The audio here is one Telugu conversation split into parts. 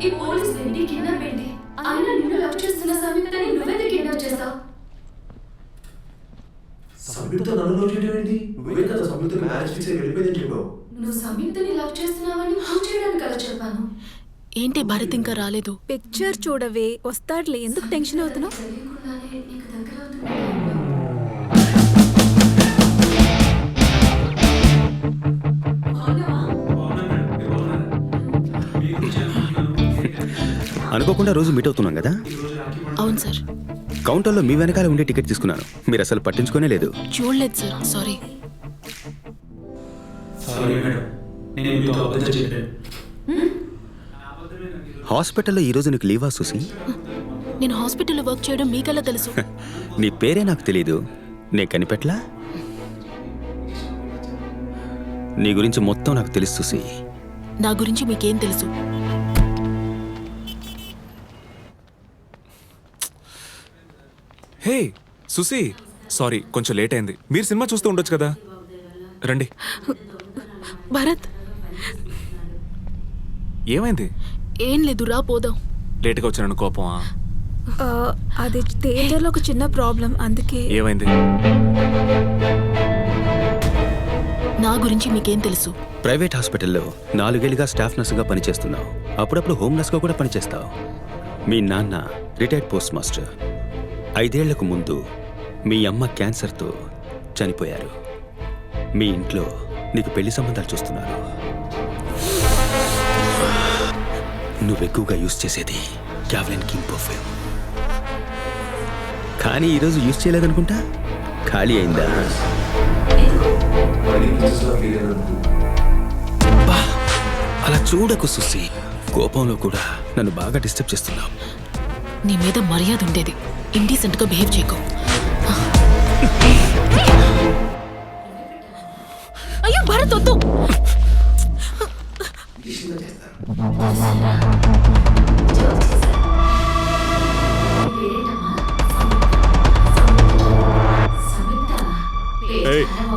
ఈ పోలీస్ లేడీ కిడ్నాప్ ఏంటి? అయినా నిన్ను లవ్ చేస్తున్న సంయుక్తని నువ్వెందుకు కిడ్నాప్ చేస్తావు? సంయుక్త నన్ను లవ్ చేయడం ఏంటి? నువ్వే కదా సంయుక్తని మ్యారేజ్ ఫిక్స్ అయ్యి వెళ్ళిపోయిందని చెప్పావు. నువ్వు సంయుక్తని లవ్ చేస్తున్నావని ప్రూవ్ చేయడానికి కదా చెప్పాను. ఏంటి భరత్ ఇంకా రాలేదు? పిక్చర్ చూడవే, వస్తాడులే, ఎందుకు టెన్షన్ అవుతున్నావు? తెలియకుండానే నీకు దగ్గర అవుతున్నా. అనుకోకుండా రోజు మీట్ అవుతున్నాం కదా. అవును సార్. కౌంటర్లో మీ వెనకాల ఉండే టికెట్ తీసుకున్నాను, మీరు అసలు పట్టించుకోనే లేదు. చూడలేదు సార్, సారీ. హాస్పిటల్లో ఈరోజు నీకు లీవా సుసి? నేను హాస్పిటల్లో వర్క్ చేయడం మీకెలా తెలుసు? నీ పేరే నాకు తెలీదు, నేను కనిపెట్లా? నీ గురించి మొత్తం నాకు తెలుసు సుసి. నా గురించి మీకేం తెలుసు? హే సుసి, సారీ కొంచెం లేట్ అయింది. మీరు సినిమా చూస్తూ ఉండొచ్చు కదా, రండి. భరత్, ఏమైంది? ఏం లేదు, రా పోదాం. లేట్గా వచ్చానని కోపమా? అది థియేటర్లో ఒక చిన్న ప్రాబ్లం, అందుకే. ఏమైంది? నా గురించి మీకేం తెలుసు? ప్రైవేట్ హాస్పిటల్లో 4 ఏళ్లుగా స్టాఫ్ నర్సుగా పనిచేస్తున్నావు, అప్పుడప్పుడు హోమ్ నర్స్గా కూడా పనిచేస్తావు. మీ నాన్న రిటైర్డ్ పోస్ట్ మాస్టర్. 5 ఏళ్లకు ముందు మీ అమ్మ క్యాన్సర్తో చనిపోయారు. మీ ఇంట్లో నీకు పెళ్లి సంబంధాలు చూస్తున్నారు. నువ్వు ఎక్కువగా యూజ్ చేసేది క్యావ్లిన్ కింగ్ పర్ఫ్యూమ్, కానీ ఈరోజు యూజ్ చేయలేదనుకుంటా. ఖాళీ అయిందా? అలా చూడకు సుసి, కోపంలో కూడా నన్ను బాగా డిస్టర్బ్ చేస్తున్నావు. నీ మీద మర్యాద ఉండేది, ఇండీసెంట్గా బిహేవ్ చేయకు. అయ్యో భరత్, వద్దు.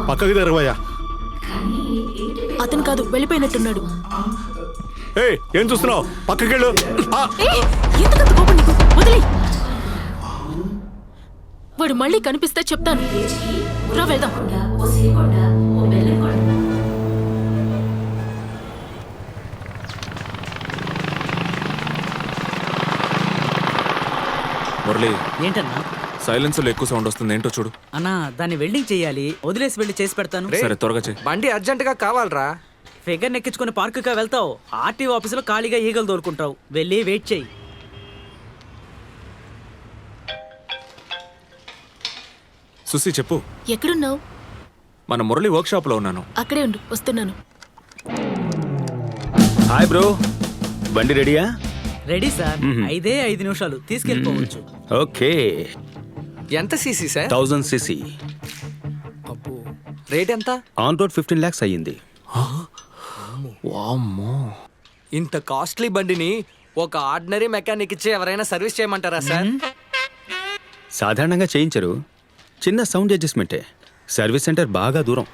పక్కకి తెరవయ్యా. అతను కాదు, వెళ్ళిపోయినట్టున్నాడు. ఏం చూస్తున్నావు? పక్కకి వెళ్ళు. ఎందుకంత కోపం నీకు? వదిలేయ్. వాడు మళ్ళీ కనిపిస్తే చెప్తాను. రా వెళ్దాం. మురళి, ఏంటన్నా? సైలెన్సర్లో ఎక్కువ సౌండ్ వస్తుంది, ఏంటో చూడు. అన్నా, దాన్ని వెల్డింగ్ చేయాలి, వదిలేసి వెళ్ళి చేసి పెడతాను. సరే త్వరగా చేయి. బండి అర్జెంట్ గా కావాలరా. ఫిగర్ నెక్కించుకుని పార్కుగా వెళ్తావు, ఆర్టీఓ ఆఫీసులో ఖాళీగా ఈగలు దోరుకుంటావు. వెళ్ళి వెయిట్ చేయి. సుసి చెప్పు. ఎక్కడున్నావు? మన మురళి వర్క్ షాప్ లో ఉన్నాను. అక్కడే ఉండు, వస్తున్నాను. హాయ్ బ్రో, బండి రెడీయా? Ready sir. 5 నిమిషాలు తీసుకెళ్ళిపోవచ్చు. ఓకే. ఎంత సీసీ సార్? 1000 cc. రేట్ ఎంత? ఆన్ రోడ్ 15 lakhs అయ్యింది. వామ్మో, ఇంత కాస్ట్లీ బండిని ఒక ఆర్డినరీ మెకానిక్ ఇచ్చి ఎవరైనా సర్వీస్ చేయమంటారా సార్? సాధారణంగా చేయించరు, చిన్న సౌండ్ అడ్జస్ట్మెంటే. సర్వీస్ సెంటర్ బాగా దూరం.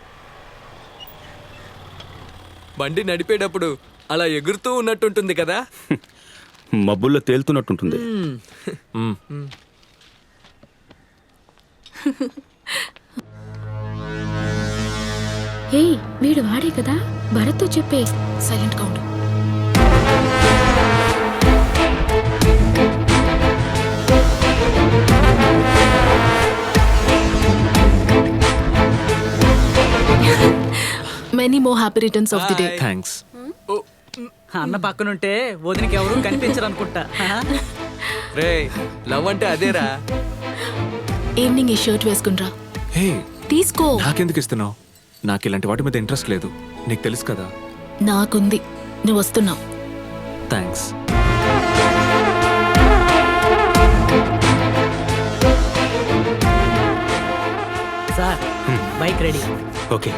బండి నడిపేటప్పుడు అలా ఎగురుతూ ఉన్నట్టుంటుంది కదా. మబ్బుల్లో తేలుతున్నట్టుంటుంది. హే, వీడు వాడే కదా, భరత్తో చెప్పే. సైలెంట్గా ఉండు. Many more happy returns of the day. Thanks. అన్న పక్కనుంటే వదినకి ఎవరు కనిపించరు అనుకుంటా. రే, లవ్ అంటే అదేరా. ఈవినింగ్ ఈ షర్ట్ వేసుకునిరా. హే, తీసుకో. నాకెందుకు ఇస్తున్నావు? నాకు ఇలాంటి వాటి మీద ఇంట్రెస్ట్ లేదు, నీకు తెలుసు కదా. నాకుంది, నువ్వు వస్తున్నావు. Thanks. Sir, bike ready. Okay.